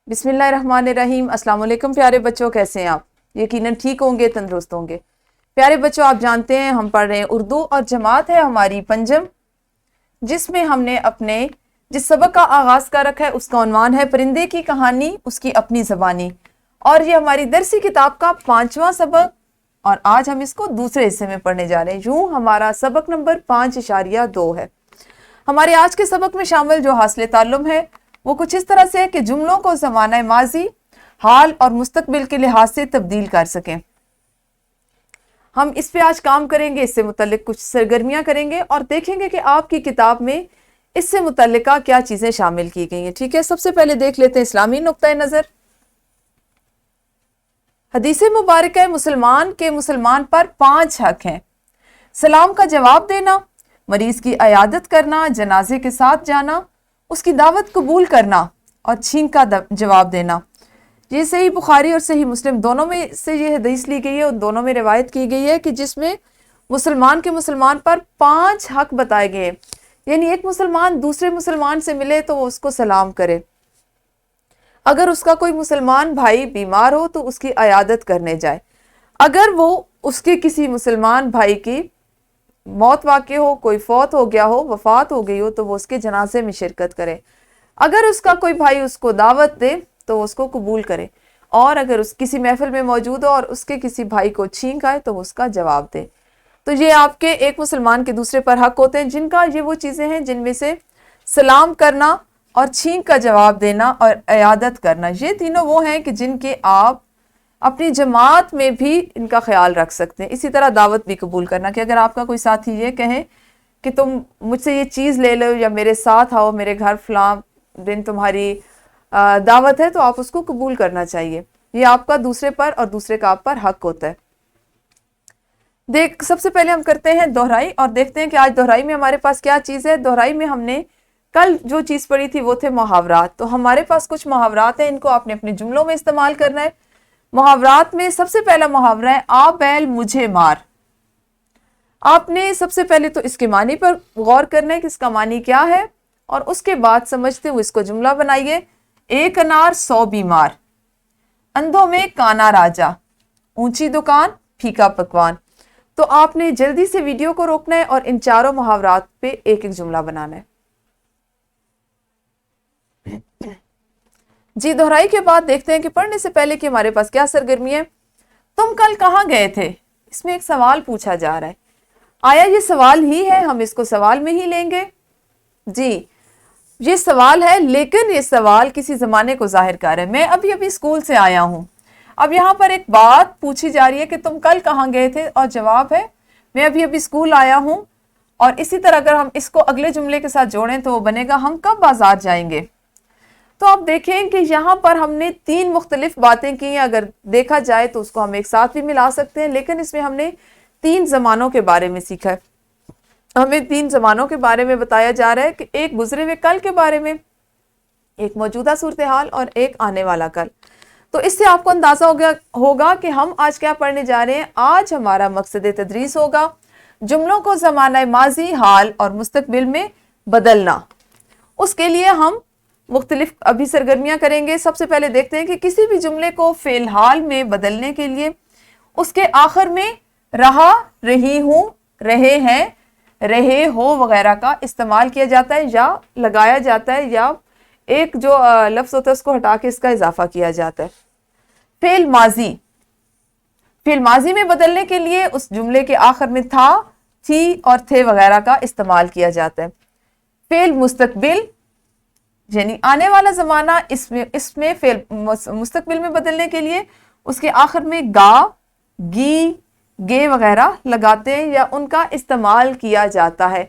बिस्मिल्लाहिर्रहमानिर्रहीम। अस्सलाम वालेकुम प्यारे बच्चों, कैसे हैं आप? यकीनन ठीक होंगे, तंदुरुस्त होंगे। प्यारे बच्चों, आप जानते हैं हम पढ़ रहे हैं उर्दू और जमात है हमारी पंजम, जिसमें हमने अपने जिस सबक का आगाज़ कर रखा है उसका उन्वान है परिंदे की कहानी उसकी अपनी ज़बानी। और ये हमारी दरसी किताब का 5वां सबक, और आज हम इसको दूसरे हिस्से में पढ़ने जा रहे हैं। यूँ हमारा सबक नंबर 5.2 है। हमारे आज के सबक में शामिल जो हासिल ताल्लुम है वो कुछ इस तरह से है कि जुमलों को ज़माना माजी, हाल और मुस्तकबिल के लिहाज से तब्दील कर सकें। हम इस पे आज काम करेंगे, इससे मुतल्लिक कुछ सरगर्मियाँ करेंगे और देखेंगे कि आपकी किताब में इससे मुतल्लिका क्या चीज़ें शामिल की गई हैं। ठीक है, सबसे पहले देख लेते हैं इस्लामी नुक्ता नज़र। हदीस मुबारक है, मुसलमान के मुसलमान पर 5 हक हैं। सलाम का जवाब देना, मरीज की अयादत करना, जनाजे के साथ जाना, उसकी दावत कबूल करना और छींक का जवाब देना। ये सही बुखारी और सही मुस्लिम दोनों में से ये हदीस ली गई है और दोनों में रिवायत की गई है कि जिसमें मुसलमान के मुसलमान पर 5 हक बताए गए हैं। यानी एक मुसलमान दूसरे मुसलमान से मिले तो वो उसको सलाम करे, अगर उसका कोई मुसलमान भाई बीमार हो तो उसकी अयादत करने जाए, अगर वो उसके किसी मुसलमान भाई की मौत वाक़ई हो, कोई फौत हो गया हो, वफात हो गई हो, तो वो उसके जनाजे में शिरकत करे, अगर उसका कोई भाई उसको दावत दे तो उसको कबूल करे, और अगर उस किसी महफिल में मौजूद हो और उसके किसी भाई को छींक आए तो उसका जवाब दे। तो ये आपके एक मुसलमान के दूसरे पर हक होते हैं, जिनका ये वो चीज़ें हैं जिनमें से सलाम करना और छींक का जवाब देना और अयादत करना, ये तीनों वो हैं कि जिनके आप अपनी जमात में भी इनका ख्याल रख सकते हैं। इसी तरह दावत भी कबूल करना कि अगर आपका कोई साथी ये कहे कि तुम मुझसे ये चीज़ ले लो या मेरे साथ आओ, मेरे घर फलां दिन तुम्हारी दावत है, तो आप उसको कबूल करना चाहिए। ये आपका दूसरे पर और दूसरे का आप पर हक होता है। सबसे पहले हम करते हैं दोहराई और देखते हैं कि आज दोहराई में हमारे पास क्या चीज़ है। दोहराई में हमने कल जो चीज़ पढ़ी थी वो थे मुहावरात। तो हमारे पास कुछ मुहावरात हैं, इनको आपने अपने जुमलों में इस्तेमाल करना है। मुहावरात में सबसे पहला मुहावरा है आ बैल मुझे मार। आपने सबसे पहले तो इसके मानी पर गौर करना है कि इसका मानी क्या है, और उसके बाद समझते हुए इसको जुमला बनाइए। एक अनार 100 बीमार, अंधों में काना राजा, ऊंची दुकान फीका पकवान। तो आपने जल्दी से वीडियो को रोकना है और इन चारों मुहावरात पे एक एक जुमला बनाना है। जी, दोहराई के बाद देखते हैं कि पढ़ने से पहले कि हमारे पास क्या सरगर्मी है। तुम कल कहाँ गए थे? इसमें एक सवाल पूछा जा रहा है। आया ये सवाल ही है, हम इसको सवाल में ही लेंगे। जी, ये सवाल है, लेकिन ये सवाल किसी ज़माने को जाहिर कर रहा है। मैं अभी अभी स्कूल से आया हूँ। अब यहाँ पर एक बात पूछी जा रही है कि तुम कल कहाँ गए थे, और जवाब है मैं अभी अभी स्कूल आया हूँ। और इसी तरह अगर हम इसको अगले जुमले के साथ जोड़ें तो वो बनेगा हम कब बाजार जाएंगे। तो आप देखें कि यहाँ पर हमने 3 मुख्तलिफ बातें की हैं। अगर देखा जाए तो उसको हम एक साथ भी मिला सकते हैं, लेकिन इसमें हमने 3 ज़मानों के बारे में सीखा है। हमें 3 ज़मानों के बारे में बताया जा रहा है कि एक गुजरे हुए कल के बारे में, एक मौजूदा सूरत हाल और एक आने वाला कल। तो इससे आपको अंदाज़ा होगा कि हम आज क्या पढ़ने जा रहे हैं। आज हमारा मकसद तदरीस होगा जुमलों को ज़माना माजी, हाल और मुस्तकबिल में बदलना। उसके लिए हम मुख्तलिफ अभी सरगर्मियाँ करेंगे। सबसे पहले देखते हैं कि किसी भी जुमले को फ़िलहाल में बदलने के लिए उसके आखिर में रहा, रही हूँ, रहे हैं, रहे हो वगैरह का इस्तेमाल किया जाता है, या लगाया जाता है, या एक जो लफ्ज़ होता है उसको हटा के इसका इजाफा किया जाता है। फेल माजी, फेल माजी में बदलने के लिए उस जुमले के आखिर में था, थी और थे वगैरह का इस्तेमाल किया जाता है। फेल मुस्तकबिल यानी आने वाला ज़माना, इसमें फेल मुस्तकबिल में बदलने के लिए उसके आखिर में गा, गी, गे वगैरह लगाते हैं या उनका इस्तेमाल किया जाता है।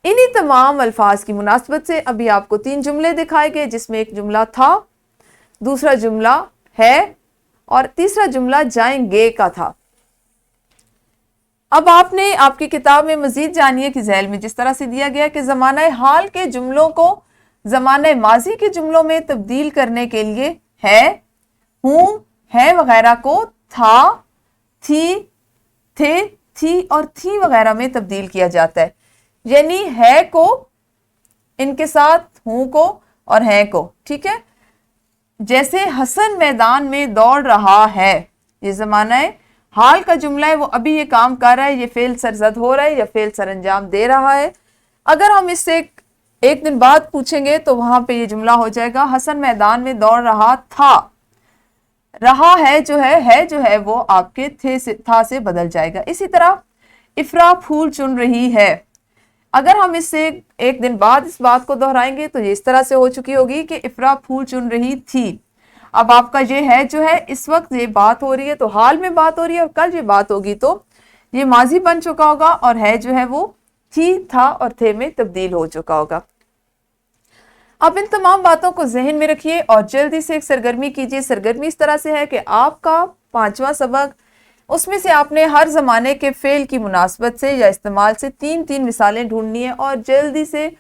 इन्हीं तमाम अल्फाज की मुनासबत से अभी आपको 3 जुमले दिखाए गए, जिसमें एक जुमला था, दूसरा जुमला है और तीसरा जुमला जाएंगे का था। अब आपने आपकी किताब में मजीद जानिए कि झैल में जिस तरह से दिया गया कि ज़माना हाल के जुमलों को ज़माना माजी के जुमलों में तब्दील करने के लिए है, हूँ, है वगैरह को था, थी, थे, थी और थी वगैरह में तब्दील किया जाता है। यानी है को इनके साथ, हूँ को और हैं को, ठीक है। जैसे हसन मैदान में दौड़ रहा है, ये ज़माना है हाल का जुमला है, वो अभी ये काम कर रहा है, ये फेल सरजद हो रहा है या फेल सर अंजाम दे रहा है। अगर हम इससे एक दिन बाद पूछेंगे तो वहां पे ये जुमला हो जाएगा हसन मैदान में दौड़ रहा था। रहा है जो है वो आपके थे से था से बदल जाएगा। इसी तरह इफ्रा फूल चुन रही है, अगर हम इससे एक दिन बाद इस बात को दोहराएंगे तो ये इस तरह से हो चुकी होगी कि इफ्रा फूल चुन रही थी। अब आपका ये है जो है इस वक्त ये बात हो रही है तो हाल में बात हो रही है, और कल ये बात होगी तो ये माजी बन चुका होगा, और है जो है वो थी, था और थे में तब्दील हो चुका होगा। अब इन तमाम बातों को जहन में रखिए और जल्दी से एक सरगर्मी कीजिए। सरगर्मी इस तरह से है कि आपका 5वां सबक, उसमें से आपने हर ज़माने के फ़ेल की मुनासबत से या इस्तेमाल से 3-3 मिसालें ढूंढनी है और जल्दी से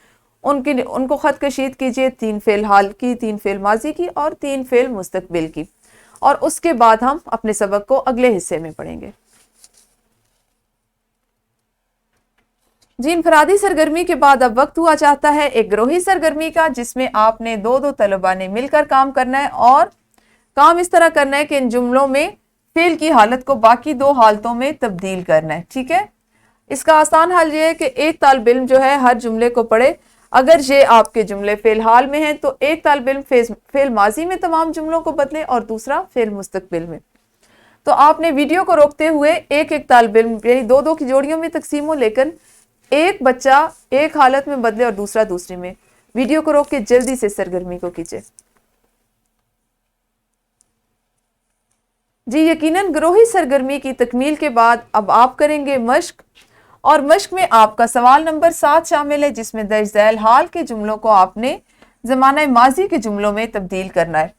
उनको ख़त कशीद कीजिए। 3 फ़ेल हाल की, 3 फ़ेल माजी की और 3 फ़ेल मुस्तकबिल की, और उसके बाद हम अपने सबक को अगले हिस्से में पढ़ेंगे। जी, इनफरादी सरगर्मी के बाद अब वक्त हुआ चाहता है एक ग्रोही सरगर्मी का, जिसमें आपने 2-2 तलबा ने मिलकर काम करना है, और काम इस तरह करना है कि इन जुमलों में फेल की हालत को बाकी 2 हालतों में तब्दील करना है। ठीक है, इसका आसान हल ये है कि एक तालिब इल्म जो है हर जुमले को पढ़े। अगर ये आपके जुमले फेल हाल में हैं तो एक तालिब इल्म फेल माजी में तमाम जुमलों को बदले और दूसरा फेल मुस्तकबिल में। तो आपने वीडियो को रोकते हुए एक एक तालिब इल्म, यानी 2-2 की जोड़ियों में तकसीम हो, लेकिन एक बच्चा एक हालत में बदले और दूसरा दूसरी में। वीडियो को रोक के जल्दी से सरगर्मी को कीजिए। जी, यकीनन ग्रोही सरगर्मी की तकमील के बाद अब आप करेंगे मश्क, और मश्क में आपका सवाल नंबर 7 शामिल है, जिसमें दर्ज झैल हाल के जुमलों को आपने ज़माना माजी के जुमलों में तब्दील करना है।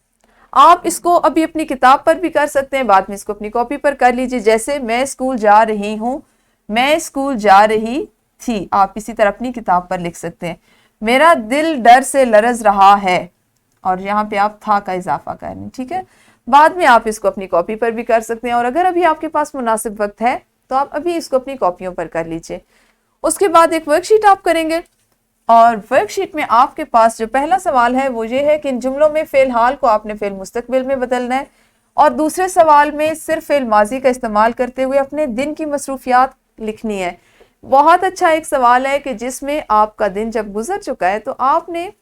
आप इसको अभी अपनी किताब पर भी कर सकते हैं, बाद में इसको अपनी कॉपी पर कर लीजिए। जैसे मैं स्कूल जा रही हूँ, मैं स्कूल जा रही थी, आप इसी तरह अपनी किताब पर लिख सकते हैं। मेरा दिल डर से लरज रहा है, और यहाँ पे आप था का इजाफा करें। ठीक है, बाद में आप इसको अपनी कॉपी पर भी कर सकते हैं, और अगर अभी आपके पास मुनासिब वक्त है तो आप अभी इसको अपनी कॉपियों पर कर लीजिए। उसके बाद एक वर्कशीट आप करेंगे, और वर्कशीट में आपके पास जो पहला सवाल है वो ये है कि इन जुमलों में फेल हाल को आपने फेल मुस्तकबिल में बदलना है, और दूसरे सवाल में सिर्फ फेल माजी का इस्तेमाल करते हुए अपने दिन की मसरूफियात लिखनी है। बहुत अच्छा एक सवाल है कि जिसमें आपका दिन जब गुजर चुका है तो आपने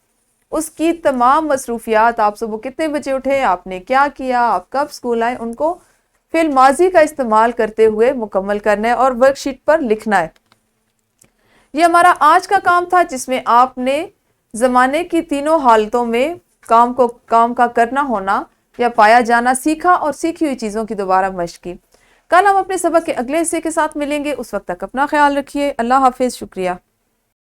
उसकी तमाम मसरूफियात, आप सुबह कितने बजे उठे, आपने क्या किया, आप कब स्कूल आए, उनको फेल माजी का इस्तेमाल करते हुए मुकम्मल करना है और वर्कशीट पर लिखना है। ये हमारा आज का काम था, जिसमें आपने ज़माने की तीनों हालतों में काम का करना होना या पाया जाना सीखा, और सीखी हुई चीज़ों की दोबारा मश्क की। कल हम अपने सबक के अगले हिस्से के साथ मिलेंगे। उस वक्त तक अपना ख्याल रखिए। अल्लाह हाफिज़। शुक्रिया।